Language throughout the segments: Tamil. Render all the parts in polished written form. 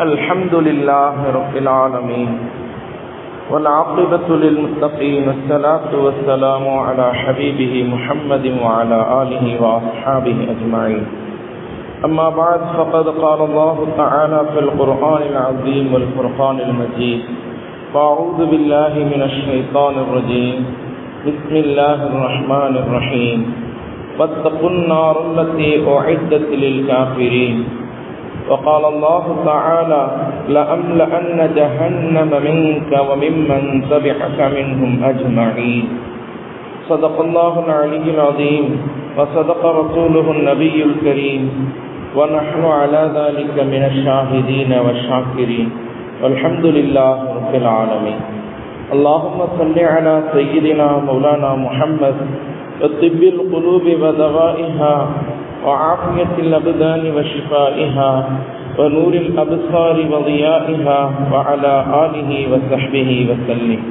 الحمد لله رب العالمين والعاقبة للمتقين والصلاة والسلام على حبيبه محمد وعلى آله وأصحابه أجمعين. أما بعد فقد قال الله تعالى في القرآن العظيم والفرقان المجيد: فأعوذ بالله من الشيطان الرجيم. بسم الله الرحمن الرحيم. واتقوا النار التي أعدت للكافرين. وقال الله تعالى: لأملأن جهنم منك وممن تبعك منهم أجمعين. صدق الله العلي العظيم وصدق رسوله النبي الكريم، ونحن على ذلك من الشاهدين والشاكرين، والحمد لله رب العالمين. اللهم صل على سيدنا مولانا محمد وطب القلوب ودوائها وعافية الأبدان وشفائها ونور الأبصار وضيائها وعلى آله وصحبه وسلم.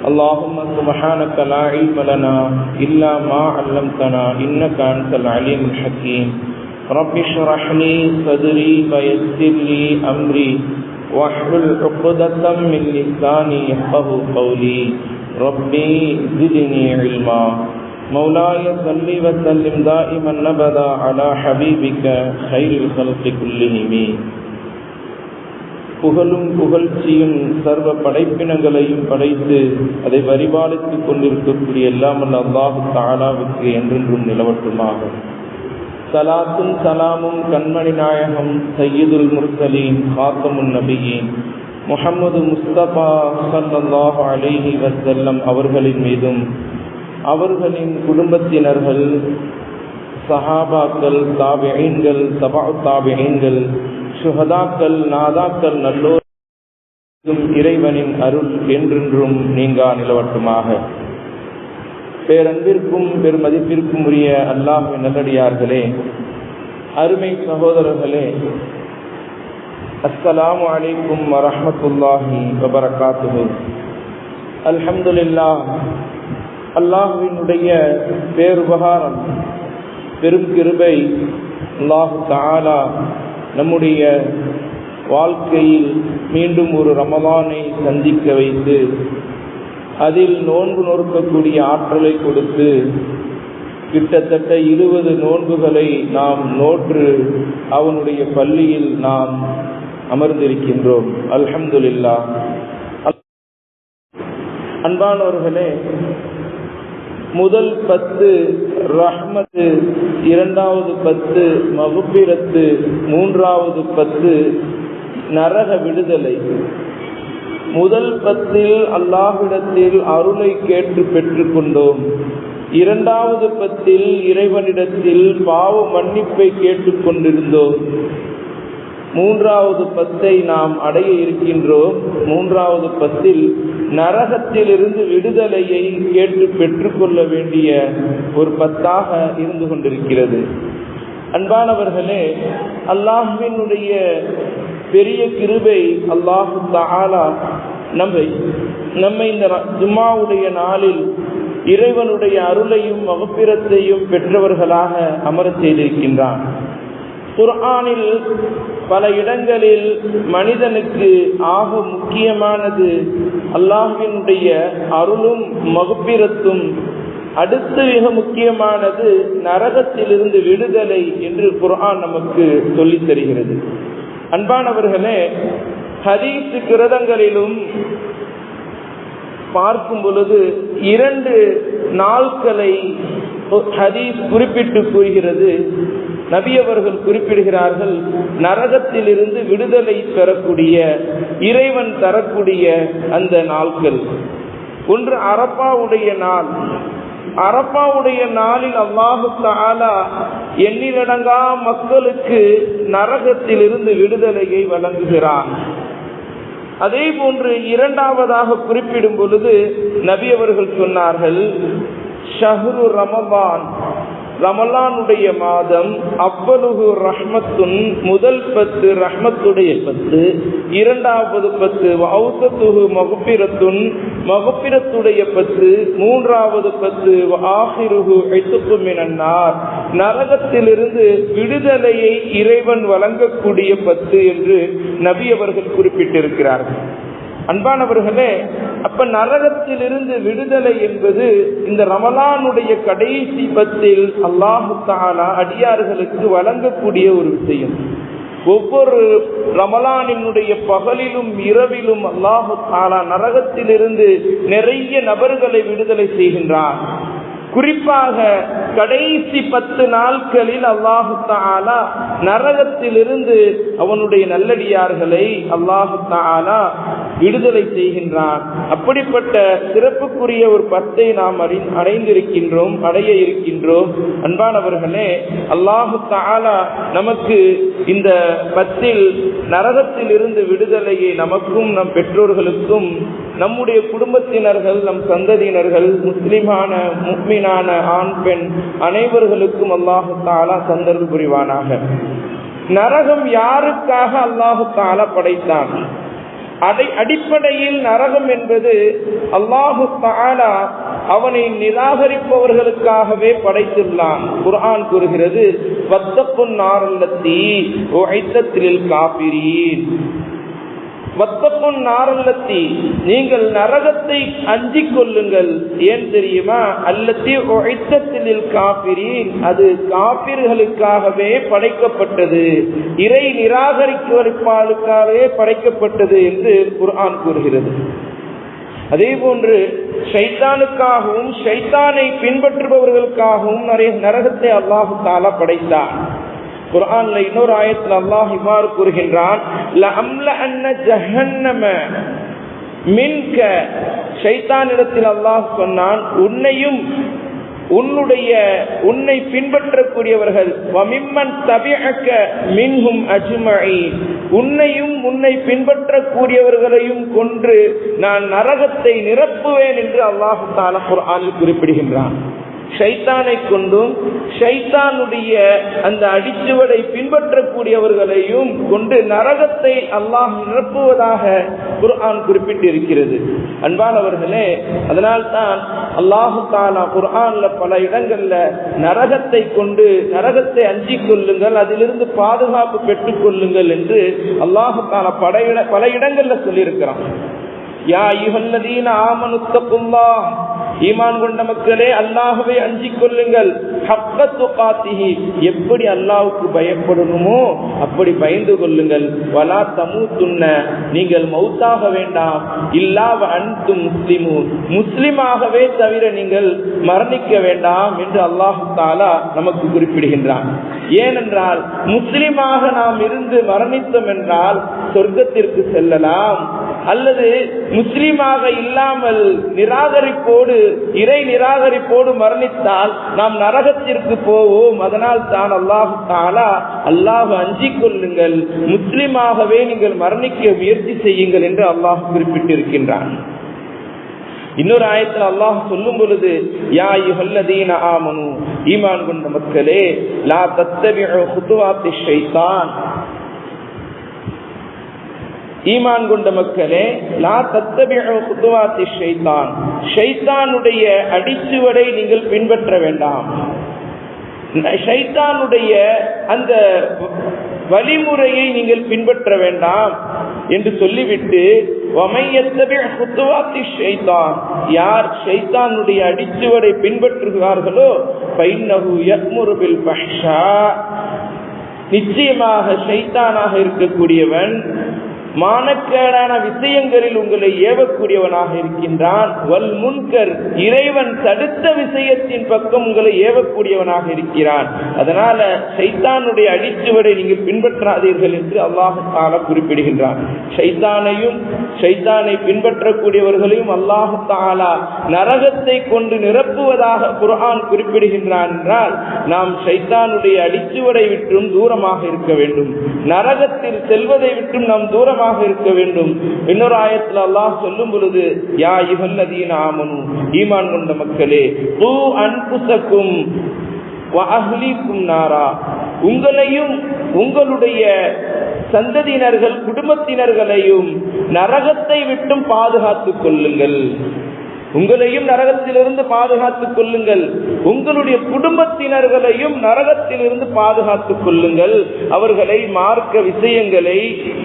اللهم سبحانك لا علم لنا إلا ما علمتنا إنك أنت العليم الحكيم. رب اشرح لي صدري ويسر لي أمري واحلل عقدة من لساني يفقهوا قولي. ربي زدني علما. مولاي صل وسلم دائما أبدا على حبيبك خير الخلق كلهم. புகழும் புகழ்ச்சியும் சர்வ படைப்பினங்களையும் படைத்து அதை பரிபாலித்துக் கொண்டிருக்கக்கூடிய எல்லாம் அல்லாஹ் தஆலாவுக்கு என்றென்றும் நிலவட்டுமாக. சலாத்தும் சலாமும் கண்மணி நாயகம் சய்யிதுல் முர்சலீன் காத்தமுன் நபியீன் முஹம்மது முஸ்தபா ஸல்லல்லாஹு அலைஹி வஸல்லம் அவர்களின் மீதும் அவர்களின் குடும்பத்தினர்கள், சஹாபாக்கள், தாபிஈன்கள், தபஉ தாபிஈன்கள், சுஹதாக்கள், நாதாக்கள் நல்லோரும் இறைவனின் அருள் என்றென்றும் நீங்கா நிலவட்டுமாக. பேரன்பிற்கும் பெருமதிப்பிற்கும் உரிய அல்லாஹ்வின் நல்லடியார்களே, அருமை சகோதரர்களே, அஸ்ஸலாமு அலைக்கும் வரஹ்மத்துல்லாஹி வபரகாத்துஹு. அல்ஹம்துலில்லாஹ், அல்லாஹ்வினுடைய பேருபகாரம், பெரும் கிருபை, அல்லாஹ் தஆலா நம்முடைய வாழ்க்கையில் மீண்டும் ஒரு ரமலானை சந்திக்க வைத்து அதில் நோன்பு நோக்கக்கூடிய ஆற்றலை கொடுத்து கிட்டத்தட்ட 20 நோன்புகளை நாம் நோற்று அவனுடைய பள்ளியில் நாம் அமர்ந்திருக்கின்றோம். அல்ஹம்துலில்லாஹ். அன்பானவர்களே, முதல் 10 ரஹ்மத்து, இரண்டாவது 10 மஃபிரத்து, மூன்றாவது 10 நரக விடுதலை. முதல் 10 அல்லாஹ்விடத்தில் அருளை கேட்டு பெற்றுக்கொண்டோம். இரண்டாவது 10 இறைவனிடத்தில் பாவ மன்னிப்பை கேட்டுக் கொண்டிருந்தோம். மூன்றாவது 10 நாம் அடைய இருக்கின்றோம். மூன்றாவது 10 நரகத்திலிருந்து விடுதலையை கேட்டு பெற்றுக்கொள்ள வேண்டிய ஒரு 10ஆக இருந்து கொண்டிருக்கிறது. அன்பானவர்களே, அல்லாஹ்வினுடைய பெரிய கிருபை, அல்லாஹ் தஆலா நம்மை இந்த ஜும்ஆவுடைய நாளில் இறைவனுடைய அருளையும் மஃபிரத்தையும் பெற்றவர்களாக அமரச் செய்திருக்கின்றான். குர்ஆனில் பல இடங்களில் மனிதனுக்கு ஆக முக்கியமானது அல்லாஹ்வினுடைய அருளும் மஃபிரத்தும், அடுத்து மிக முக்கியமானது நரகத்திலிருந்து விடுதலை என்று குர்ஆன் நமக்கு சொல்லித் தருகிறது. அன்பானவர்களே, ஹதீஸ் கிரந்தங்களிலும் பார்க்கும் பொழுது 2 நாட்களை ஹதீஸ் குறிப்பிட்டு கூறுகிறது. நபி அவர்கள் குறிப்பிடுகிறார்கள், நரகத்திலிருந்து விடுதலை பெறக்கூடிய, இறைவன் தரக்கூடிய அந்த நாட்கள். ஒன்று அரஃபாவுடைய நாள். அரஃபாவுடைய நாளில் அல்லாஹ் தஆலா எண்ணிலடங்கா மக்களுக்கு நரகத்திலிருந்து விடுதலையை வழங்குகிறான். அதே போன்று இரண்டாவதாக குறிப்பிடும் பொழுது நபி அவர்கள் சொன்னார்கள், ஷஹ்ரு ரமலான், ரமலானுடைய மாதம், அவ்வலுகு ரஹ்மத்துன், முதல் 10 ரஹ்மத்துடைய 10, இரண்டாவது 10 வௌசத்துஹு மஃபிரத்துன், மகஃபிரத்துடைய 10, 3வது 10 ஆகிருஹு இத்கு மினன்னார், நரகத்திலிருந்து விடுதலையை இறைவன் வழங்கக்கூடிய 10 என்று நபி அவர்கள் குறிப்பிட்டிருக்கிறார்கள். அன்பானவர்களே, அப்ப நரகத்திலிருந்து விடுதலை என்பது இந்த ரமலானுடைய கடைசி 10 அல்லாஹு தஆலா அடியார்களுக்கு வழங்கக்கூடிய ஒரு விஷயம். ஒவ்வொரு ரமலானினுடைய பகலிலும் இரவிலும் அல்லாஹு தஆலா நரகத்திலிருந்து நிறைய நபர்களை விடுதலை செய்கின்றார். குறிப்பாக கடைசி 10 நாட்களில் அல்லாஹு தஆலா நரகத்திலிருந்து அவனுடைய நல்லடியார்களை அல்லாஹு தஆலா விடுதலை செய்கின்றான். அப்படிப்பட்ட சிறப்புக்குரிய ஒரு 10 நாம் அடைய இருக்கின்றோம். அன்பானவர்களே, அல்லாஹு தஆலா நமக்கு இந்த 10 நரகத்திலிருந்து விடுதலையை நமக்கும் நம் பெற்றோர்களுக்கும் நம்முடைய குடும்பத்தினர்கள் நம் சந்ததியினர்கள் முஸ்லிமான முஃமினான ஆண் பெண் அனைவர்களுக்கும் அல்லாஹு தஆலா தந்தருள் புரிவானாக. நரகம் யாருக்காக அல்லாஹு தஆலா படைத்தான்? அடிப்படையில் நரகம் என்பது அல்லாஹு தஆலா அவனை நிராகரிப்பவர்களுக்காகவே படைத்துள்ளான். குர்ஆன் கூறுகிறது, வத்தகுன் நாரல்லத்தி உஇத்தத் லில் காஃபிரீன். வத்தகுன் நாரல்லத்தி, நீங்கள் நரகத்தை அஞ்சிக் கொள்ளுங்கள். ஏன் தெரியுமா? அல்லத்தி உஇத்தத் லில் காஃபிரீன், அது காஃபிர்களுக்காகவே படைக்கப்பட்டது, இறை நிராகரிப்பவர்களுக்காகவே படைக்கப்பட்டது என்று குர்ஆன் கூறுகிறது. அதே போன்று ஷைத்தானுக்காகவும் ஷைத்தானை பின்பற்றுபவர்களுக்காகவும் நரகத்தை அல்லாஹு தஆலா படைத்தார். குர்ஆன்ல இன்னொரு ஆயத்தில் அல்லாஹ் இவ்வாறு கூறுகின்றான், லஅம்லஅன்ன ஜஹன்னம மின்க, ஷைத்தானிடத்தில் அல்லாஹ் சொன்னான், உன்னையும் உன்னை பின்பற்றக்கூடியவர்கள் வமிம்மன் தபிஅக மின்ஹும் அஜ்மஈன், உன்னையும் உன்னை பின்பற்றக்கூடியவர்களையும் கொன்று நான் நரகத்தை நிரப்புவேன் என்று அல்லாஹ் தஆலா குர்ஆனில் குறிப்பிடுகின்றான். ஷைத்தானை கொண்டும் ஷைத்தானுடைய அந்த அடிச்சுவடை பின்பற்றக்கூடியவர்களையும் கொண்டு நரகத்தை அல்லாஹ் நிரப்புவதாக குர்ஆன் குறிப்பிட்டிருக்கிறது. அன்பானவர்களே, அதனால்தான் அல்லாஹு தஆலா குர்ஆன்ல பல இடங்கள்ல நரகத்தை கொண்டு நரகத்தை அஞ்சிக் கொள்ளுங்கள், அதிலிருந்து பாதுகாப்பு பெற்றுக் கொள்ளுங்கள் என்று அல்லாஹு தஆலா பல இடங்கள்ல சொல்லியிருக்கிறான். யா அய்யுஹல்லதீன ஆமனு தக்குல்லாஹ், ஈமான் கொண்ட மக்களே அல்லாஹ்வை அஞ்சிக் கொள்ளுங்கள். ஹக்க துகாத்திஹி, எப்படி அல்லாஹ்வுக்கு பயப்படணுமோ அப்படி பயந்து கொள்ளுங்கள். வலா தமூதுன்ன, நீங்கள் மௌத்தாக வேண்டாம். இல்லா வ அன்தும் முஸ்லிமூன், முஸ்லிமாகவே தவிர நீங்கள் மரணிக்க வேண்டாம் என்று அல்லாஹ் தஆலா நமக்கு குறிப்பிடுகின்றான். ஏனென்றால் முஸ்லிமாக நாம் இருந்து மரணித்தோம் என்றால் சொர்க்கத்திற்கு செல்லலாம், அல்லது முஸ்லிமாக இல்லாமல் நிராகரிப்போடு இறை நிராகரிப்போடு மரணித்தால் நாம் நரகத்திற்கு போவோம். அதனால் தான் அல்லாஹ் தஆலா அல்லாஹ் அஞ்சிக் கொள்ளுங்கள், முஸ்லிமாகவே நீங்கள் மரணிக்க முயற்சி செய்யுங்கள் என்று அல்லாஹ் குறிப்பிட்டிருக்கின்றான். இன்னொரு ஆயத்தில் அல்லாஹ் சொல்லும் பொழுது, யா அய்யுஹல்லதீன ஆமனு, ஈமான் கொண்ட மக்களே, லா தத்தபிஉ குதுவாத்திஷ் ஷைத்தான், ஈமான் கொண்ட மக்களே, லா தத்தபிஉ குதுவாத்திஷ் ஷைத்தான், ஷைத்தானுடைய அடிச்சுவடை நீங்கள் பின்பற்ற வேண்டாம். ஷைத்தானுடைய அந்த வழிமுறையை நீங்கள் பின்பற்ற வேண்டாம் என்று சொல்லிவிட்டு, வமையத்தபிஉ குதுவாத்திஷ் ஷைத்தான், யார் ஷைத்தானுடைய அடிச்சுவடை பின்பற்றுகிறார்களோ ஃபைன்னஹு யஅ்முரு பில் ஃபஹ்ஷா, நிச்சயமாக ஷைத்தானாக இருக்கக்கூடியவன் மானக்கேடான விஷயங்களில் உங்களை ஏவக்கூடியவனாக இருக்கின்றான். வல் முன்கர், இறைவன் தடுத்த விஷயத்தின் பக்கம் உங்களை ஏவக்கூடியவனாக இருக்கிறான். அதனால ஷைத்தானுடைய அடிச்சுவடை நீங்கள் பின்பற்றாதீர்கள் என்று அல்லாஹ் தஆலா குறிப்பிடுகின்றான். ஷைத்தானையும் ஷைத்தானை பின்பற்றக்கூடியவர்களையும் அல்லாஹ் தஆலா நரகத்தை கொண்டு நிரப்புவதாக குர்ஆன் குறிப்பிடுகின்றான். என்றால் நாம் ஷைத்தானுடைய அடிச்சுவடை விட்டும் தூரமாக இருக்க வேண்டும், நரகத்தில் செல்வதை விட்டும் நாம் தூரமாக இருக்க வேண்டும். இன்னொரு ஆயத்தில் அல்லாஹ் சொல்லும் பொழுது, யா அய்யுஹல்லதீன ஆமனு, ஈமான் கொண்ட மக்களே, கூ அன்ஃபுஸக்கும் வ அஹ்லீக்கும் நாரா, உங்களையும் உங்களுடைய சந்ததியினர்கள் குடும்பத்தினர்களையும் நரகத்தை விட்டும் பாதுகாத்துக் கொள்ளுங்கள். உங்களையும் நரகத்திலிருந்து பாதுகாத்துக் கொள்ளுங்கள், உங்களுடைய குடும்பத்தினர்களையும் நரகத்திலிருந்து பாதுகாத்துக் கொள்ளுங்கள். அவர்களை மார்க்க விஷயங்களை,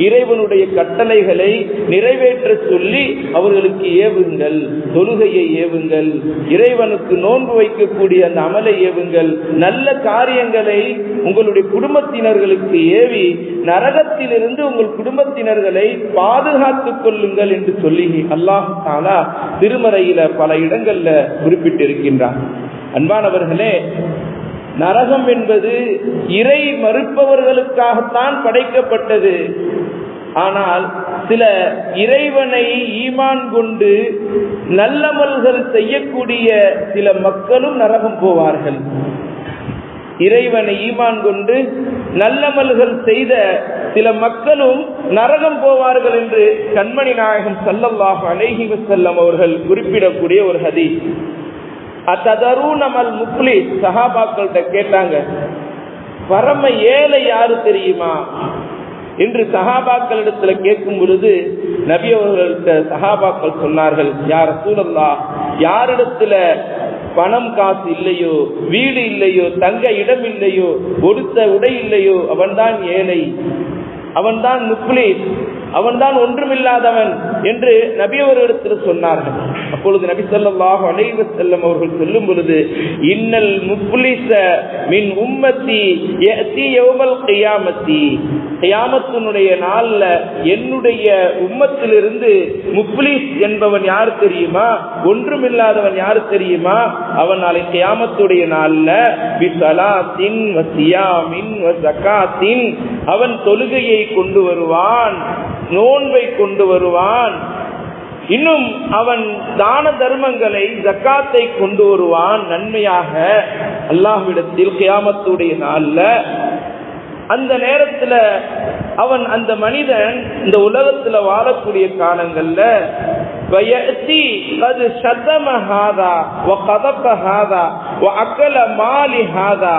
இறைவனுடைய கட்டளைகளை நிறைவேற்ற சொல்லி அவர்களுக்கு ஏவுங்கள். தொழுகையை ஏவுங்கள், இறைவனுக்கு நோன்பு வைக்கக்கூடிய அந்த அமலை ஏவுங்கள். நல்ல காரியங்களை உங்களுடைய குடும்பத்தினர்களுக்கு ஏவி நரகத்திலிருந்து உங்கள் குடும்பத்தினர்களை பாதுகாத்துக் கொள்ளுங்கள் என்று சொல்லி அல்லாஹ் தஆலா திருமறையில் பல இடங்கள்ல குறிப்பிட்டிருக்கின்றார். அன்பானவர்களே, நரகம் என்பது இறை மறுப்பவர்களுக்காகத்தான் படைக்கப்பட்டது. ஆனால் சில இறைவனை ஈமான் கொண்டு நல்லமல்கள் செய்யக்கூடிய சில மக்களும் நரகம் போவார்கள். இறைவனை ஈமான் கொண்டு நல்லமல்கள் செய்த சில மக்களும் நரகம் போவார்கள் என்று கண்மணி நாயகம் ஸல்லல்லாஹு அலைஹி வஸல்லம் அவர்கள் குறிப்பிடக்கூடிய ஒரு ஹதீஸ். அத்ததரூனமல் முஃப்லிஸ், சஹாபாக்கள்கிட்ட கேட்டாங்க, பரம ஏழை யாரு தெரியுமா என்று சஹாபாக்களிடத்துல கேட்கும் பொழுது நபி அவர்கள்ட்ட சஹாபாக்கள் சொன்னார்கள், யா ரசூலல்லாஹ், யாரிடத்துல பணம் காசு இல்லையோ, வீடு இல்லையோ, தங்க இடம் இல்லையோ, கொடுத்த உடை இல்லையோ, அவன்தான் ஏழை, அவன்தான் முஃப்லிஸ், அவன்தான் ஒன்றுமில்லாதவன் என்று நபி அவர்களிடத்தில் சொன்னார்கள். அப்பொழுது நபி ஸல்லல்லாஹு அலைஹி வஸல்லம் அவர்கள் சொல்லும் பொழுது, இன்னல் முஃப்லிஸ மின் உம்மத்தி யஅதி யௌமல் கியாமத்தி, கியாமத்தினுடைய நாள்ல என்னுடைய உம்மத்திலிருந்து முஃப்லிஸ் என்பவன் யார் தெரியுமா, ஒன்றுமில்லாதவன் யார் தெரியுமா, அவன் நாளை கியாமத்துடைய நாள்ல பிஸலாத்தின் வ சியாமின் வ ஸகாத்தின், அவன் தொழுகையை கொண்டு வருவான், நோன்பை கொண்டு வருவான், இன்னும் அவன் தான தர்மங்களை, ஜக்காத்தை கொண்டு வருவான் நன்மையாக அல்லாஹ்விடத்தில் கியாமத்துடைய நாள்ல. அந்த நேரத்துல அவன், அந்த மனிதன் இந்த உலகத்துல வாழக்கூடிய காலங்கள்ல வயதி قد شتم هذا وقذف هذا واكل مال هذا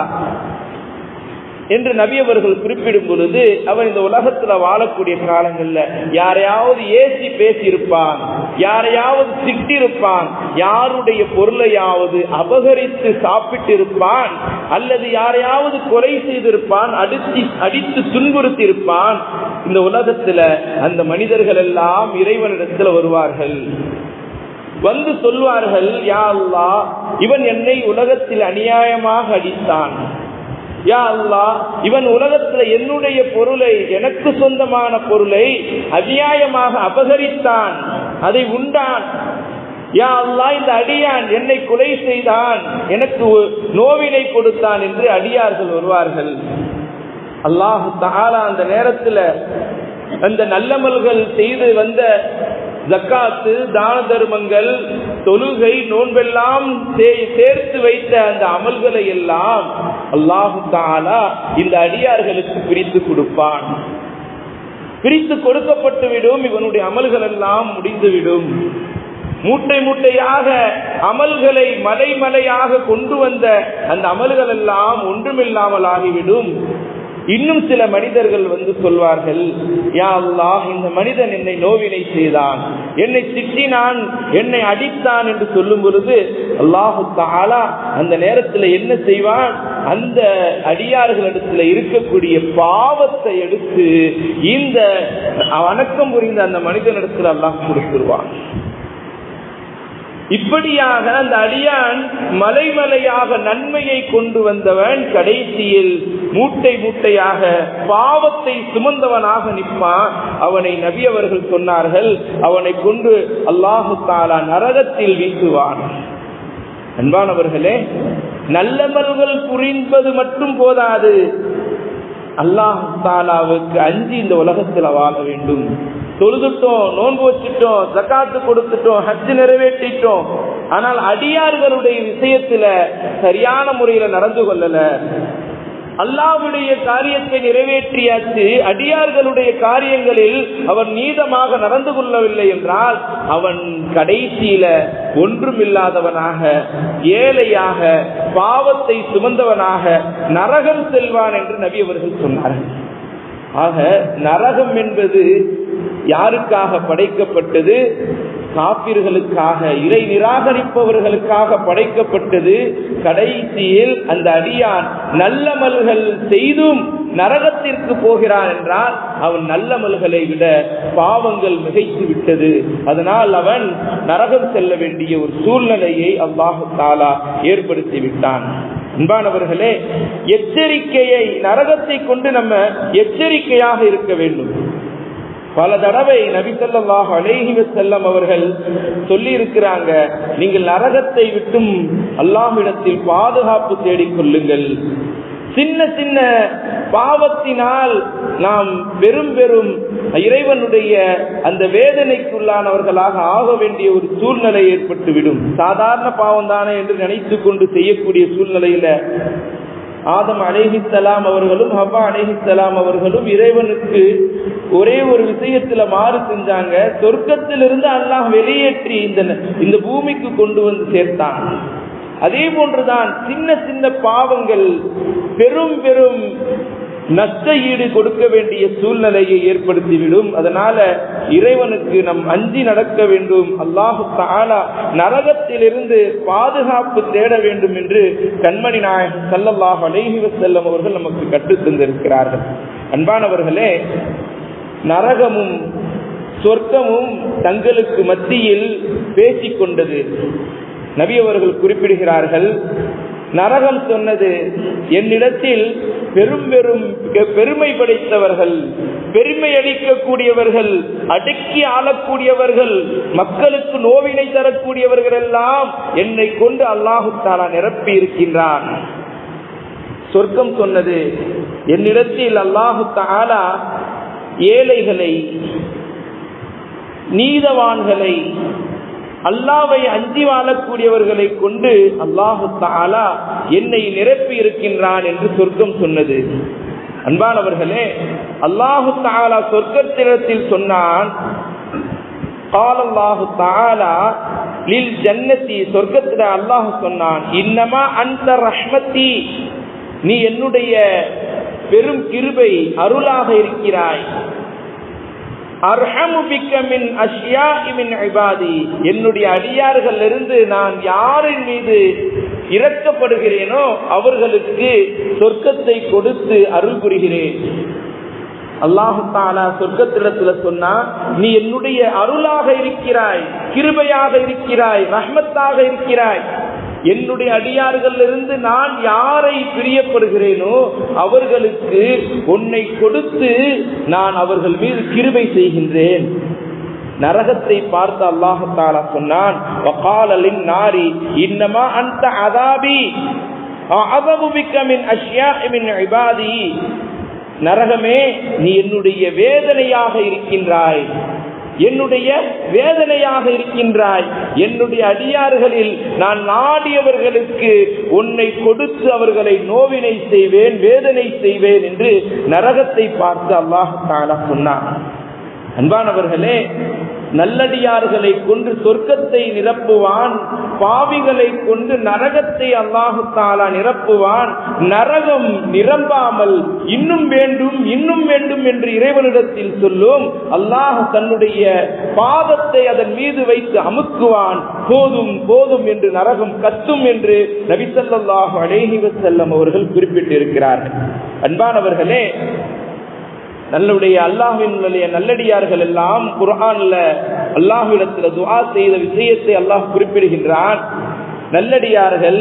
என்று நபி அவர்கள் குறிப்பிடும் பொழுது, அவன் இந்த உலகத்துல வாழக்கூடிய காலங்கள்ல யாரையாவது ஏசி பேசியிருப்பான், யாரையாவது திட்டிருப்பான், யாருடைய பொருளையாவது அபகரித்து சாப்பிட்டு இருப்பான், அல்லது யாரையாவது கொலை செய்திருப்பான், அடித்து துன்புறுத்தி இருப்பான். இந்த உலகத்துல அந்த மனிதர்கள் எல்லாம் இறைவனிடத்துல வருவார்கள், வந்து சொல்வார்கள், யா அல்லாஹ், இவன் என்னை உலகத்தில் அநியாயமாக அடித்தான், யா அல்லாஹ், இவன் உலகத்துல என்னுடைய பொருளை, எனக்கு சொந்தமான பொருளை அநியாயமாக அபகரித்தான், அதை உண்டான். யா அல்லாஹ், இந்த அடியான் என்னை கொலை செய்தான், எனக்கு நோவினை கொடுத்தான் என்று அடியார்கள் வருவார்கள். அல்லாஹ் தஆலா அந்த நேரத்துல அந்த நல்லமல்கள் செய்து வந்த ஜக்காத்து, தான தர்மங்கள், தொழுகை, நோன்பெல்லாம் சேர்த்து வைத்த அந்த அமல்களை எல்லாம் அல்லாஹு தஆலா இந்த அடியார்களுக்கு பிரித்து கொடுப்பான். பிரித்து கொடுக்கப்பட்டுவிடும், இவனுடைய அமல்கள் எல்லாம் முடிந்துவிடும். மூட்டை மூட்டையாக அமல்களை மலை மலையாக கொண்டு வந்த அந்த அமல்கள் எல்லாம் ஒன்றுமில்லாமல் ஆகிவிடும். இன்னும் சில மனிதர்கள் வந்து சொல்வார்கள், யா அல்லாஹ், இந்த மனிதன் என்னை நோவினை செய்தான், என்னை திட்டினான், என்னை அடித்தான் என்று சொல்லும் பொழுது அல்லாஹு தஆலா அந்த நேரத்தில் என்ன செய்வான், அந்த அடியார்களிடத்துல இருக்கக்கூடிய பாவத்தை எடுத்து இந்த வணக்கம் புரிந்த அந்த மனிதனிடத்தில் அல்லாஹ் கொடுத்துருவான். இப்படியாக அந்த அடியான் மலைமலையாக நன்மையை கொண்டு வந்தவன் கடைசியில் மூட்டை மூட்டையாக பாவத்தை சுமந்தவனாக நிற்பான். அவனை நபி அவர்கள் சொன்னார்கள், அவனை கொண்டு அல்லாஹு தஆலா நரகத்தில் வீசுவான். அன்பானவர்களே, நல்லமல்கள் புரிந்தது மட்டும் போதாது, அல்லாஹ் தஆலாவுக்கு அஞ்சி இந்த உலகத்தில் வாழ வேண்டும். தொழுதுட்டோம், நோன்பு வச்சுட்டோம், ஜக்காத்து கொடுத்துட்டோம், ஹஜ் நிறைவேற்றிட்டோம், ஆனால் அடியார்களுடைய விஷயத்துல சரியான முறையில நடந்து கொள்ளல. அல்லாஹ்வுடைய காரியத்தை நிறைவேற்றியாச்சு, அடியார்களுடைய காரியங்களில் அவன் நீதமாக நடந்து கொள்ளவில்லை என்றால் அவன் கடைசியில ஒன்றுமில்லாதவனாக, ஏழையாக, பாவத்தை சுமந்தவனாக நரகம் செல்வான் என்று நபி அவர்கள் சொன்னார்கள். ஆக நரகம் என்பது யாருக்காக படைக்கப்பட்டது? காபிர்களுக்காக, இறை நிராகரிப்பவர்களுக்காக படைக்கப்பட்டது. கடைசியில் அந்த அடியான் நல்லமல்கள் செய்தும் நரகத்திற்கு போகிறான் என்றால் அவன் நல்லமல்களை விட பாவங்கள் மிகைத்து விட்டது. அதனால் அவன் நரகம் செல்ல வேண்டிய ஒரு சூழ்நிலையை அல்லாஹ் தஆலா ஏற்படுத்தி விட்டான். அன்பானவர்களே, எச்சரிக்கையை, நரகத்தை கொண்டு நம்ம எச்சரிக்கையாக இருக்க வேண்டும். பல தடவை நபி ஸல்லல்லாஹு அலைஹி வஸல்லம் அவர்கள் சொல்லி இருக்கிறாங்க, நீங்கள் நரகத்தை விட்டும் அல்லாஹ்விடத்தில் பாதுகாப்பு தேடிக் கொள்ளுங்கள். சின்ன சின்ன பாவத்தினால் நாம் பெரும் பெரும் இறைவனுடைய அந்த வேதனைக்குள்ளானவர்களாக ஆக வேண்டிய ஒரு சூழ்நிலை ஏற்பட்டுவிடும். சாதாரண பாவம் தானே என்று நினைத்து கொண்டு செய்யக்கூடிய சூழ்நிலையில ஆதம் அலைஹிஸ்ஸலாம் அவர்களும் ஹவ்வா அலைஹிஸ்ஸலாம் அவர்களும் இறைவனுக்கு ஒரே ஒரு விஷயத்துல மாறு செஞ்சாங்க. சொர்க்கத்திலிருந்து அல்லாஹ் வெளியேற்றி இந்த பூமிக்கு கொண்டு வந்து சேர்த்தான். அதே போன்றுதான் சின்ன சின்ன பாவங்கள் பெரும் பெரும் நஷ்ட ஈடு கொடுக்க வேண்டிய சூழ்நிலையை ஏற்படுத்திவிடும். அதனால இறைவனுக்கு நம் அஞ்சி நடக்க வேண்டும். அல்லாஹு தஆலா நரகத்திலிருந்து பாதுகாப்பு தேட வேண்டும் என்று கண்மணி நாயகம் ஸல்லல்லாஹு அலைஹி வஸல்லம் அவர்கள் நமக்கு கற்றுத் தந்திருக்கிறார்கள். அன்பானவர்களே, நரகமும் சொர்க்கமும் தங்களுக்கு மத்தியில் பேசிக்கொண்டது. நபி அவர்கள் குறிப்பிடுகிறார்கள், நரகம் சொன்னது, என்னிடத்தில் பெரும் பெரும் பெருமை படைத்தவர்கள், பெருமை அளிக்கக்கூடியவர்கள், அடக்கி ஆளக்கூடியவர்கள், மக்களுக்கு நோவினை தரக்கூடியவர்கள் எல்லாம் என்னை கொண்டு அல்லாஹு தஆலா நிரப்பி இருக்கின்றான். சொர்க்கம் சொன்னது, என்னிடத்தில் அல்லாஹு தஆலா ஏழைகளை, நீதவான்களை, அல்லாஹ்வை அஞ்சி வாழக்கூடியவர்களை கொண்டு அல்லாஹு தஆலா என்னை நிரப்பி இருக்கின்றான் என்று சொர்க்கம் சொன்னது. அன்பானவர்களே, அல்லாஹு தஆலா சொர்க்கத்திடத்தில் சொன்னான், قال الله تعالى للجنة, சொர்க்கத்தில அல்லாஹ் சொன்னான், இன்னமா அன்த ரஹ்மதி, நீ என்னுடைய பெரும் கிருபை அருளாக இருக்கிறாய். அர்ஹமு பிக்க மின் அஷ்யாஇ மின் இபாதி, என்னுடைய அடியார்கள் இருந்து நான் யாரின் மீது இரக்கப்படுகிறேனோ அவர்களுக்கு சொர்க்கத்தை கொடுத்து அருள் புரிகிறேன். அல்லாஹு தஆலா சொர்க்கத்திடத்துல சொன்னா, நீ என்னுடைய அருளாக இருக்கிறாய், கிருபையாக இருக்கிறாய், ரஹ்மத்தாக இருக்கிறாய். என்னுடைய அடியார்கள் இருந்து நான் யாரை பிரியப்படுகிறேனோ அவர்களுக்கு உன்னை கொடுத்து நான் அவர்கள் மீது கிருபை செய்கின்றேன். நரகத்தை பார்த்து அல்லாஹ் தஆலா சொன்னான், வகால லின்னாரி இன்னமா அன்த அஸாபி அஅஸபு பிக மின் அஷ்யாஇ மின் இபாதி, நரகமே நீ என்னுடைய வேதனையாக இருக்கின்றாய், என்னுடைய வேதனையாக இருக்கின்றாய். என்னுடைய அடியார்களில் நான் நாடியவர்களுக்கு உன்னை கொடுத்து அவர்களை நோவினை செய்வேன், வேதனை செய்வேன் என்று நரகத்தை பார்த்து அல்லாஹ் தஆலா சொன்னான். அன்பானவர்களே, நல்லடியார்களை கொண்டு சொர்க்கத்தை நிரப்புவான், பாவிகளை கொண்டு நரகத்தை அல்லாஹு தஆலா நிரப்புவான். நரகம் நிரம்பாமல் இன்னும் வேண்டும் இன்னும் வேண்டும் என்று இறைவனிடத்தில் சொல்லும். அல்லாஹ் தன்னுடைய பாதத்தை அதன் மீது வைத்து அமுக்குவான். போதும் போதும் என்று நரகம் கத்தும் என்று நபி ஸல்லல்லாஹு அலைஹி வஸல்லம் அவர்கள் குறிப்பிட்டிருக்கிறார்கள். அன்பானவர்களே, நல்லுடைய அல்லாஹ்வினுடைய நல்லடியார்கள் எல்லாம் குர்ஆன்ல அல்லாஹ்விடத்தில் துஆ செய்த விஷயத்தை அல்லாஹ் குறிப்பிடுகின்றான். நல்லடியார்கள்,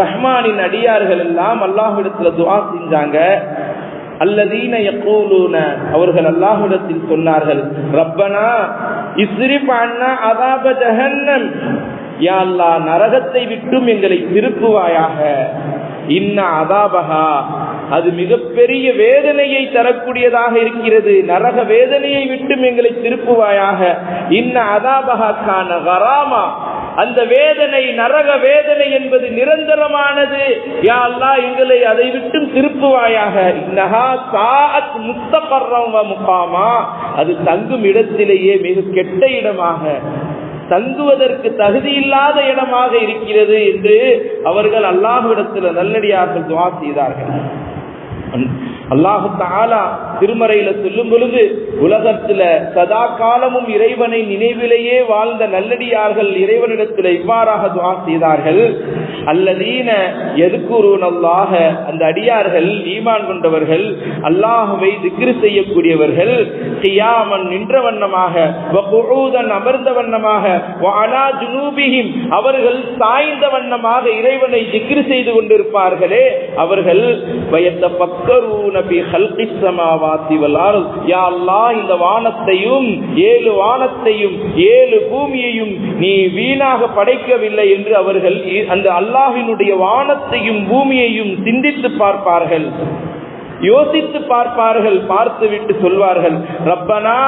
ரஹ்மானின் அடியார்கள் எல்லாம் அல்லாஹ்விடத்தில் துஆ செஞ்சாங்க. அல்லதீன யகூலூன, அவர்கள் அல்லாஹ்விடத்தில் சொன்னார்கள், ரப்பனா இஸ்ரிஃப் அன்னா அஸாப ஜஹன்னம், யா அல்லாஹ் நரகத்தை விட்டும் எங்களை திருப்புவாயாக. இன்ன அஸாபஹா, அது மிகப்பெரிய வேதனையை தரக்கூடியதாக இருக்கிறது, நரக வேதனையை விட்டும் எங்களை திருப்புவாயாக. இன்ன அஸாபஹா கான கராமா, அந்த வேதனை, நரக வேதனை என்பது நிரந்தரமானது. யா அல்லாஹ் எங்களை அதை விட்டும் திருப்புவாயாக. இன்னஹா சாஅத் முஸ்தகர்ரம் வ முகாமா, அது தங்கும் இடத்திலேயே மிக கெட்ட இடமாக, தங்குவதற்கு தகுதி இல்லாத இடமாக இருக்கிறது என்று அவர்கள் அல்லாஹ்விடத்தில் நல்லடியார்கள் துஆ செய்தார்கள். அல்லாஹ் தஆலா திருமறையில சொல்லும் பொழுது, உலகத்துல சதா காலமும் இறைவனை நினைவிலேயே வாழ்ந்த நல்லடியார்கள் இறைவனிடத்தில் இவ்வாறாக துஆ செய்தார்கள். அல்லதீன யذ்குரூனல்லாஹ, அந்த அடியார்கள் ஈமான் கொண்டவர்கள், அல்லாஹ்வை திக்ர் செய்யக்கூடியவர்கள், கியாமன் நின்ற வண்ணமாக, வகுஊதன் அமர்ந்த வண்ணமாக, வஅலா ஜுனூபிஹிம் அவர்கள் சாய்ந்த வண்ணமாக இறைவனை திக்ர் செய்து கொண்டிருப்பார்களே, அவர்கள் வயத்தஃபக்கரூன ஃபீ ஹல்கிஸ் ஸமாவாத்தி வல் அர்த், யா அல்லாஹ் இந்த வானத்தையும் 7 வானத்தையும் 7 பூமியையும் நீ வீணாக படைக்கவில்லை என்று அவர்கள் அந்த அல்லாஹ்வினுடைய வானத்தையும் பூமியையும் சிந்தித்து பார்ப்பார்கள், யோசித்து பார்ப்பார்கள். பார்த்துவிட்டு சொல்வார்கள், ரப்பனா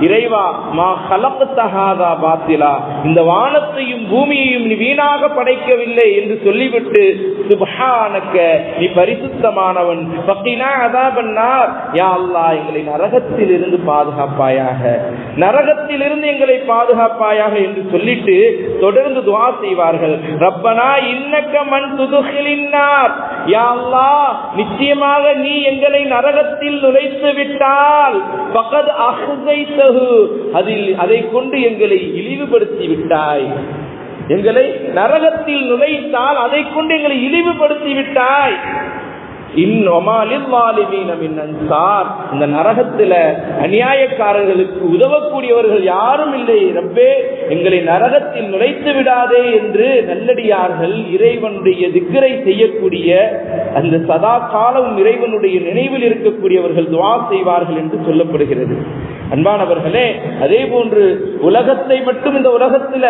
இறைவா, மா ஹலக்த ஹாதா பாத்திலா, இந்த வானத்தையும் பூமியையும் நீ வீணாக படைக்கவில்லை என்று சொல்லிவிட்டு, சுப்ஹானக நீ பரிசுத்தமானவன், ஃபகினா அஸாபன் நார், யா அல்லாஹ் எங்களை நரகத்திலிருந்து பாதுகாப்பாயாக, நரகத்திலிருந்து எங்களை பாதுகாப்பாயாக என்று சொல்லிட்டு தொடர்ந்து துஆ செய்வார்கள். ரப்பனா இன்னக மன் துதுகிலின் நார், யா அல்லாஹ் நிச்சயமாக நீ எங்களை நரகத்தில் நுழைத்து விட்டால், ஃபகத் அஹ்ஸைதஹு, அதை கொண்டு எங்களை இழிவுபடுத்தி விட்டாய், எங்களை நரகத்தில் நுழைத்தால் அதை கொண்டு எங்களை இழிவுபடுத்தி விட்டாய். இந்த நரகத்துல அநியாயக்காரர்களுக்கு உதவக்கூடியவர்கள் யாரும் இல்லை, ரப்பே எங்களை நரகத்தில் நுழைத்து விடாதே என்று நல்லடியார்கள் இறைவனுடைய திக்ரை செய்யக்கூடிய, அந்த சதா காலமும் இறைவனுடைய நினைவில் இருக்கக்கூடியவர்கள் துஆ செய்வார்கள் என்று சொல்லப்படுகிறது. அன்பானவர்களே, அதே போன்று உலகத்தை மட்டும் இந்த உலகத்துல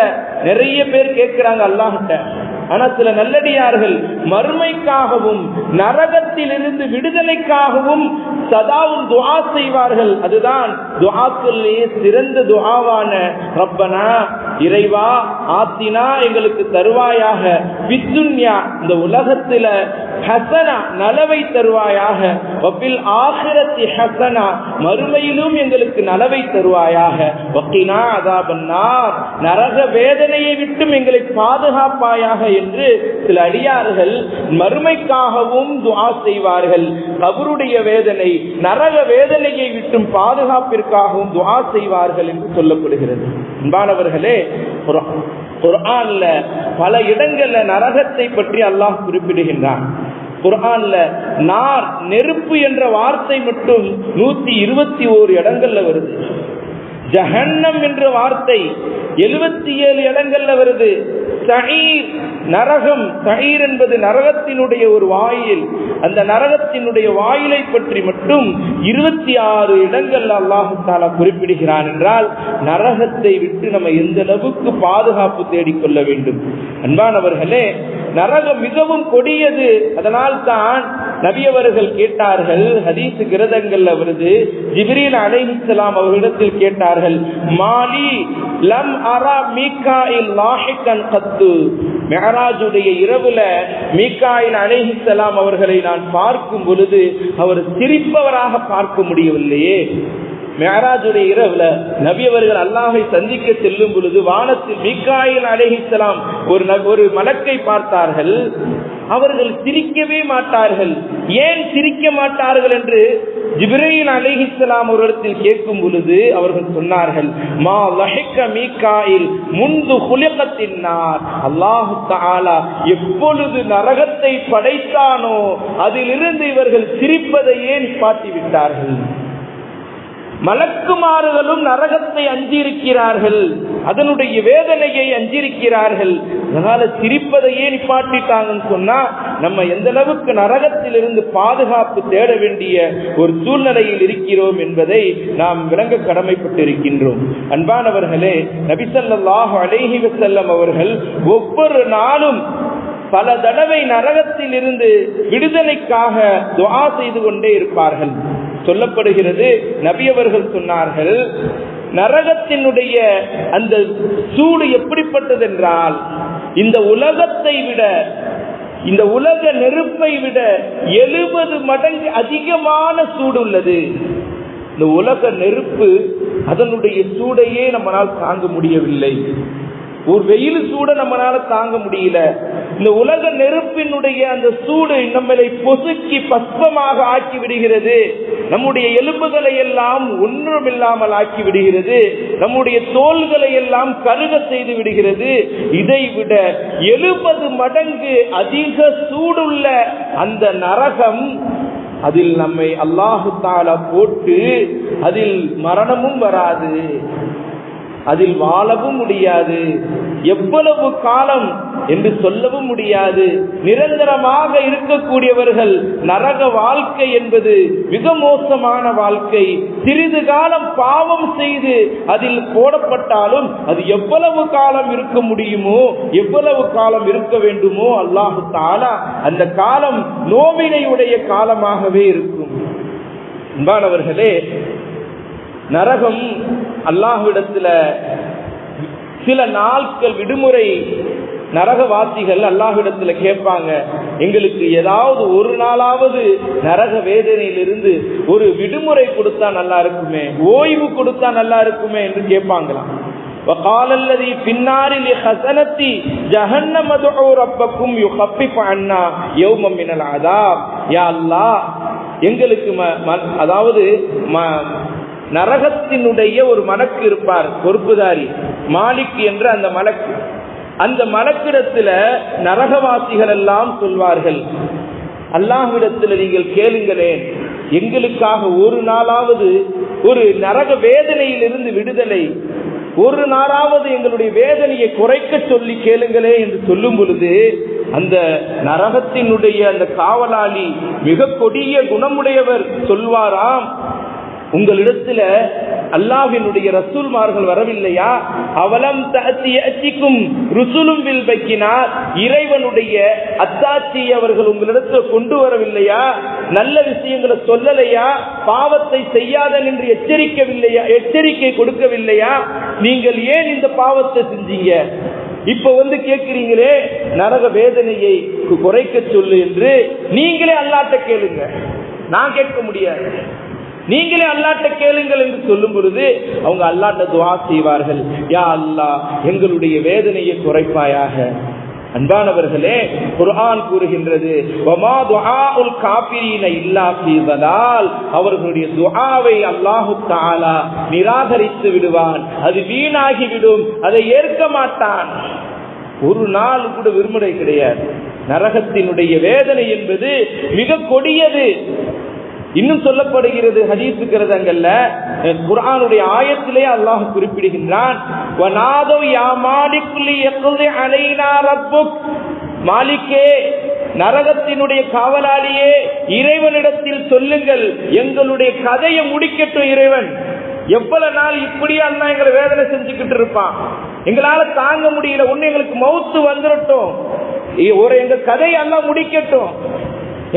நிறைய பேர் கேட்கிறாங்க அல்லாஹ்கிட்ட. ஆனா சில நல்லடியார்கள் மறுமைக்காகவும் நரகத்திலிருந்து விடுதலைக்காகவும் சதாவும் துஆ செய்வார்கள். அதுதான் துஆக்களிலே சிறந்த துஆவான ரப்பனா இறைவா ஆத்தினா எங்களுக்கு தருவாயாக, வித்துன்யா இந்த உலகத்தில ஹசனா நலவை தருவாயாக, வபில் ஆகிரத்தி ஹசனா மறுமையிலும் எங்களுக்கு நலவை தருவாயாக, வக்கினா அஸாபன் நார் நரக வேதனையை விட்டும் எங்களை பாதுகாப்பாயாக என்று சில அடியார்கள் மறுமைக்காகவும் துஆ செய்வார்கள். கபருடைய வேதனை நரக வேதனையை விட்டும் பாதுகாப்பிற்காகவும் துஆ செய்வார்கள் என்று சொல்லப்படுகிறது. அன்பானவர்களே, குர்ஆன்ல பல இடங்கள்ல நரகத்தை பற்றி அல்லாஹ் குறிப்பிடுகின்றான். குர்ஆன்ல நார் நெருப்பு என்ற வார்த்தை மட்டும் 121 இடங்கள்ல வருது. ஜஹன்னம் என்ற வார்த்தை 77 இடங்கள்ல வருது. சஈர் நரகம், சஈர் என்பது நரகத்தினுடைய ஒரு வாயில், அந்த நரகத்தினுடைய வாயிலை பற்றி மட்டும் 26 இடங்கள் அல்லாஹ் தஆலா குறிப்பிடுகிறான். என்றால் நரகத்தை விட்டு நம்ம எந்த அளவுக்கு பாதுகாப்பு தேடிக்கொள்ள வேண்டும். அன்பானவர்களே, நரகம் மிகவும் கொடியது. அதனால் தான் நபி அவர்கள் கேட்டார்கள், ஹதீஸ் கிரந்தங்கள்ல வருது, ஜிப்ரீல் அலைஹிஸ்ஸலாம் அவர்களிடத்தில் கேட்டார்கள், மாலி லம் அரா மீகாயில் லாஹிகன் கத்து, மிஅராஜுடைய இரவுல மீகாயில் அலைஹிஸ்ஸலாம் அவர்களை நான் பார்க்கும் பொழுது அவர் சிரிப்பவராக பார்க்க முடியவில்லையே. மிஅராஜுடைய இரவுல நபி அவர்கள் அல்லாஹ்வை சந்திக்க செல்லும் பொழுது வானத்தில் மீகாயில் அலைஹிஸ்ஸலாம் ஒரு மலக்கை பார்த்தார்கள். அவர்கள் சிரிக்கவே மாட்டார்கள். ஏன் சிரிக்க மாட்டார்கள் என்று ஜிப்ரீல் அலைஹிஸ்ஸலாம் அவர்களிடத்தில் கேட்கும் பொழுது அவர்கள் சொன்னார்கள், மா லஹிக மீகாயில் முந்து குலிகத்தின் நார், அல்லாஹ் தஆலா எப்பொழுது நரகத்தை படைத்தானோ அதிலிருந்து இவர்கள் சிரிப்பதையே நிப்பாட்டி விட்டார்கள். மலக்குமார்களும் நரகத்தை அஞ்சிருக்கிறார்கள், அதனுடைய வேதனையை அஞ்சிருக்கிறார்கள். அதனால சிரிப்பதையே நிப்பாட்டிட்டாங்கன்னு சொன்னா நம்ம எந்த அளவுக்கு நரகத்திலிருந்து பாதுகாப்பு தேட வேண்டிய ஒரு சூழ்நிலையில் இருக்கிறோம் என்பதை நாம் விளங்க கடமைப்பட்டிருக்கின்றோம். அன்பானவர்களே, நபி ஸல்லல்லாஹு அலைஹி வஸல்லம் அவர்கள் ஒவ்வொரு நாளும் பல தடவை நரகத்தில் இருந்து விடுதலைக்காக துஆ செய்து கொண்டே இருப்பார்கள். சொல்லப்படுகிறது, நபி அவர்கள் சொன்னார்கள், நரகத்தினுடைய அந்த சூடு எப்படிப்பட்டது என்றால், இந்த உலகத்தை விட, இந்த உலக நெருப்பை விட 70 மடங்கு அதிகமான சூடு உள்ளது. இந்த உலக நெருப்பு அதனுடைய சூடையே நம்மளால் தாங்க முடியவில்லை. ஒரு வெயில் சூட நம்மளால தாங்க முடியல. இந்த உலக நெருப்பினுடைய அந்த சூடு நம்மளை பொசுக்கி பஸ்பமாக ஆக்கி விடுகிறது. நம்முடைய எலும்புகளை எல்லாம் ஒன்றுமில்லாமல் ஆக்கி விடுகிறது. நம்முடைய தோள்களை எல்லாம் கருக செய்து விடுகிறது. இதை விட 70 மடங்கு அதிக சூடுள்ள அந்த நரகம், அதில் நம்மை அல்லாஹு தஆலா போட்டு அதில் மரணமும் வராது, அதில் வாழவும் முடியாது, எவ்வளவு காலம் என்று சொல்லவும் முடியாது. நிரந்தரமாக இருக்கக்கூடியவர்கள். நரக வாழ்க்கை என்பது மிக மோசமான வாழ்க்கை. சிறிது காலம் பாவம் செய்து அதில் போடப்பட்டாலும் அது எவ்வளவு காலம் இருக்க முடியுமோ, எவ்வளவு காலம் இருக்க வேண்டுமோ அல்லாஹு தஆலா அந்த காலம் நோவினையுடைய காலமாகவே இருக்கும். அன்பானவர்களே, நரகம் அல்லாஹ்விடத்துல சில நாட்கள் விடுமுறை நரகவாசிகள் அல்லாஹ்விடத்துல கேட்பாங்க, எங்களுக்கு ஏதாவது ஒரு நாளாவது நரக வேதனையிலிருந்து ஒரு விடுமுறை கொடுத்தா நல்லா இருக்குமே, ஓய்வு கொடுத்தா நல்லா இருக்குமே என்று கேட்பாங்களாம். وقال الذي في النار لخزنة جهنم ادعوا ربكم يخفف عنا يوما من العذاب. யா அல்லாஹ், எங்களுக்கு அதாவது நரகத்தினுடைய ஒரு மலக்கு இருப்பார், பொறுப்புதாரி மாலிக் என்ற அந்த மலக்கு. அந்த மலக்கிடத்துல நரகவாசிகள் எல்லாம் சொல்வார்கள், அல்லாஹ்விடத்துல நீங்கள் கேளுங்களேன், எங்களுக்காக ஒரு நாளாவது ஒரு நரக வேதனையிலிருந்து விடுதலை, ஒரு நாளாவது எங்களுடைய வேதனையை குறைக்க சொல்லி கேளுங்களே என்று சொல்லும் பொழுது அந்த நரகத்தினுடைய அந்த காவலாளி மிக கொடிய குணமுடையவர் சொல்வாராம், உங்களிடத்துல அல்லாஹ்வினுடைய ரசூல்மார்கள் வரவில்லையா? அவலம் தஅத்தியக்கும் ருசுலும் பில் பக்கினாத், இறைவனுடைய அத்தாட்சி அவர்கள் உங்களிடத்துல கொண்டு வரவில்லையா? நல்ல விஷயங்களை சொல்லலையா? பாவத்தை செய்யாத என்று எச்சரிக்கவில்லையா? எச்சரிக்கை கொடுக்கவில்லையா? நீங்கள் ஏன் இந்த பாவத்தை செஞ்சீங்க? இப்ப கேட்கிறீங்களே நரக வேதனையை குறைக்க சொல்லு என்று. நீங்களே அல்லாஹ்ட்ட கேளுங்க, நான் கேட்க முடியாது, நீங்களே அல்லாஹ்ட்ட கேளுங்கள் என்று சொல்லும் பொழுது அவங்க அல்லாஹ்ட்ட துஆ செய்வார்கள், யா அல்லாஹ் எங்களுடைய வேதனையை குறைப்பாயாக. அன்பானவர்களே, குர்ஆன் கூறுகின்றது, வமா துஆஉல் காஃபிரீன இல்லா ஃபீ ضلال, அவர்களுடைய துஆவை அல்லாஹ் தஆலா நிராகரித்து விடுவான், அது வீணாகி விடும், அதை ஏற்க மாட்டான். ஒரு நாள் கூட விரும்புறை கிடையாது. நரகத்தினுடைய வேதனை என்பது மிக கொடியது. இன்னும் சொல்லப்படுகிறது ஹதீஸ் கிரந்தங்கள்ல, குர்ஆனுடைய ஆயத்திலே அல்லாஹ் குறிப்பிடுகின்றான், வனாதோ யா மாலிக் லியக்தி அலைனா ரப்புக், மாலிக்கே நரகத்தினுடைய காவலாளியே இறைவனிடத்தில் சொல்லுங்கள், எங்களுடைய கதையை முடிக்கட்டும் இறைவன். எவ்வளவு நாள் இப்படியா இருந்தா எங்களை வேதனை செஞ்சுக்கிட்டு இருப்பான், எங்களால தாங்க முடியல, ஒண்ணு எங்களுக்கு மௌத்து வந்துடட்டும், ஒரு எங்க கதையை எல்லாம் முடிக்கட்டும்,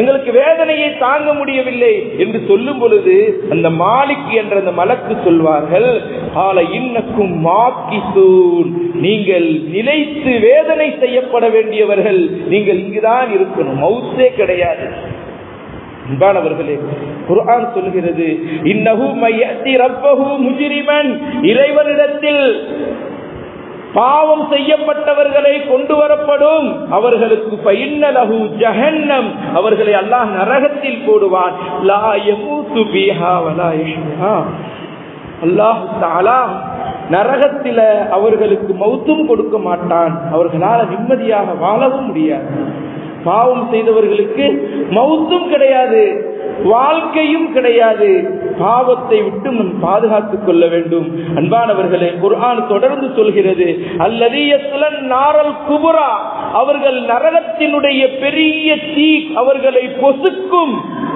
எங்களுக்கு வேதனையை தாங்க முடியவில்லை என்று சொல்லும் பொழுது அந்த மாலிக் என்ற அந்த மலக்கு சொல்வார்கள், ஆல இன்னக்கும் மாக்கிசூன், நீங்கள் நிலைத்து வேதனை செய்யப்பட வேண்டியவர்கள், நீங்கள் இங்குதான் இருக்கணும், மௌத்தே கிடையாது. அன்பானவர்களே, குர்ஆன் சொல்கிறது, இன்னஹு மய்யதி ரப்பஹு முஜ்ரிமன், இறைவனிடத்தில் பாவம் செய்யப்பட்டவர்களை கொண்டு வரப்படும், அவர்களுக்கு ஃபைன்னலஹு ஜஹன்னம், அவர்களை அல்லாஹ் நரகத்தில் போடுவான், லா யமூது பிஹா வலா யஹ்யா, அல்லாஹ் தஆலா நரகத்தில அவர்களுக்கு மௌத்தும் கொடுக்க மாட்டான், அவர்களால் நிம்மதியாக வாழவும் முடியாது. பாவம் செய்தவர்களுக்கு மௌத்தும் கிடையாது, வாழ்க்கையும் கிடையாது. பாவத்தை விட்டு நம் பாதுகாத்துக் கொள்ள வேண்டும். அன்பானவர்களே, குர்ஆன் தொடர்ந்து சொல்கிறது, அல்லதீ யஸ்லன் நாரல் குபரா, அவர்கள் நரகத்தினுடைய பெரிய தீ அவர்களை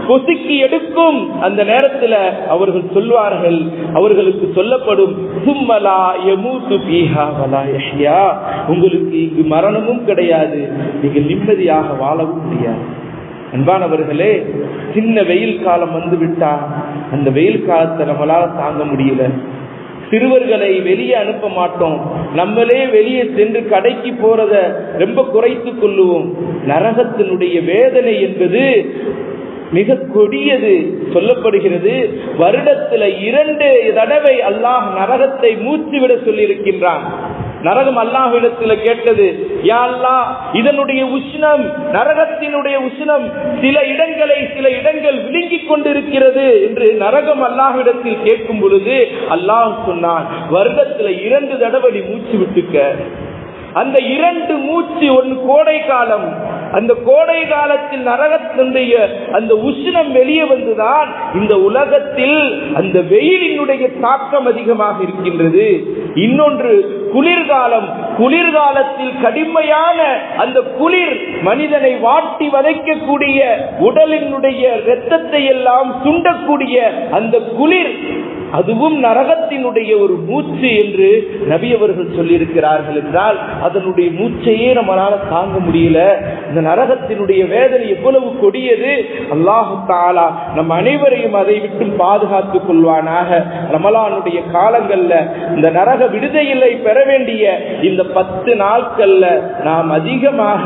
பொசுக்கி எடுக்கும். அந்த நேரத்தில் அவர்கள் சொல்வார்கள், அவர்களுக்கு சொல்லப்படும், சும்மலா யமூது பீஹா வலா யஹ்யா, உங்களுக்கு இங்கு மரணமும் கிடையாது, நீங்கள் நிம்மதியாக வாழவும் முடியாது. அன்பானவர்களே, சின்ன வெயில் காலம் வந்து விட்டா அந்த வெயில் காலத்தை நம்மளால தாங்க முடியல. சிறுவர்களை வெளியே அனுப்ப மாட்டோம், நம்மளே வெளியே சென்று கடைக்கு போறத ரொம்ப குறைத்துக் கொள்ளுவோம். நரகத்தினுடைய வேதனை என்பது மிக கொடியது. சொல்லப்படுகிறது, வருடத்துல 2 தடவை அல்லாஹ் நரகத்தை மூச்சு விட சொல்லி இருக்கின்றான். நரகம் அல்லாஹ்விடத்தில் கேட்டது, யா அல்லாஹ், இதனுடைய உஷ்ணம், நரகத்தினுடைய உஷ்ணம் சில இடங்கள் விழுங்கிக் கொண்டிருக்கிறது என்று நரகம் அல்லாஹ்விடத்தில் கேட்கும் பொழுது அல்லாஹ் சொன்னான், வருடத்துல 2 தடவை நீ மூச்சு விட்டுக்க. அந்த 2 மூச்சு, ஒன்று கோடை காலம், அந்த கோடை காலத்தில் நரகத்தினுடைய அந்த உஷ்ணம் வெளியே வந்துதான் இந்த உலகத்தில் அந்த வெயிலினுடைய தாக்கம் அதிகமாக இருக்கின்றது. இன்னொன்று குளிர்காலம், குளிர்காலத்தில் கடுமையான அந்த குளிர் மனிதனை வாட்டி வதைக்கக்கூடிய, உடலினுடைய இரத்தத்தை எல்லாம் சுண்டக்கூடிய அந்த குளிர், அதுவும் நரகத்தினுடைய ஒரு மூச்சு என்று நபி அவர்கள் சொல்லியிருக்கிறார்கள். என்றால் அதனுடைய மூச்சையே நம்மளால தாங்க முடியல. இந்த நரகத்தினுடைய வேதனை எவ்வளவு கொடியது. அல்லாஹு தஆலா நம் அனைவரையும் அதை விட்டு பாதுகாத்துக் கொள்வானாக. ரமலானுடைய காலங்கள்ல இந்த நரக விடுதலை பெற வேண்டிய இந்த 10 நாட்கள்ல நாம் அதிகமாக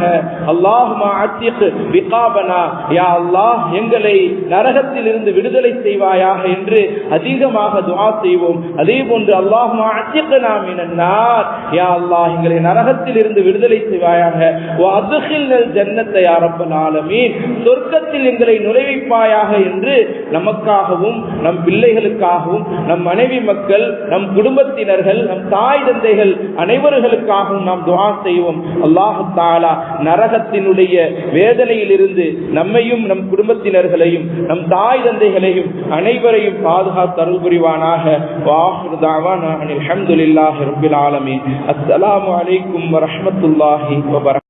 அல்லாஹும்ம அத்திக் பிகாபனா, யா அல்லாஹ் எங்களை நரகத்தில் இருந்து விடுதலை செய்வாயாக என்று அதிகமாக துஆ செய்வோம். அதே போன்று அல்லாஹும்ம அத்திக்னா மினன் நார், யா அல்லாஹ் எங்களை நரகத்தில் இருந்து விடுதலை செய்வாயாக. வ அத்கில்னல் ஜன்னத யா ரப்பல் ஆலமீன், சொர்க்கத்தில் எங்களை நுழைவிப்பாயாக என்று நமக்காகவும் நம் பிள்ளைகளுக்காகவும் நம் மனைவி மக்கள், நம் குடும்பத்தினர்கள், நம் தாய் தந்தைகள் அனைவர்களுக்காகவும் நாம் துஆ செய்வோம். அல்லாஹ் தஆலா நரகத்தினுடைய வேதனையில் இருந்து நம்மையும் நம் குடும்பத்தினர்களையும் நம் தாய் தந்தைகளையும் அனைவரையும் பாதுகாத்து அருள் புரிவானாக. வாஹிரு தஅவானா அல்ஹம்துலில்லாஹி ரப்பில் ஆலமீன். அஸ்ஸலாமு அலைக்கும் வரஹ்மத்துல்லாஹி வபரகாத்துஹு.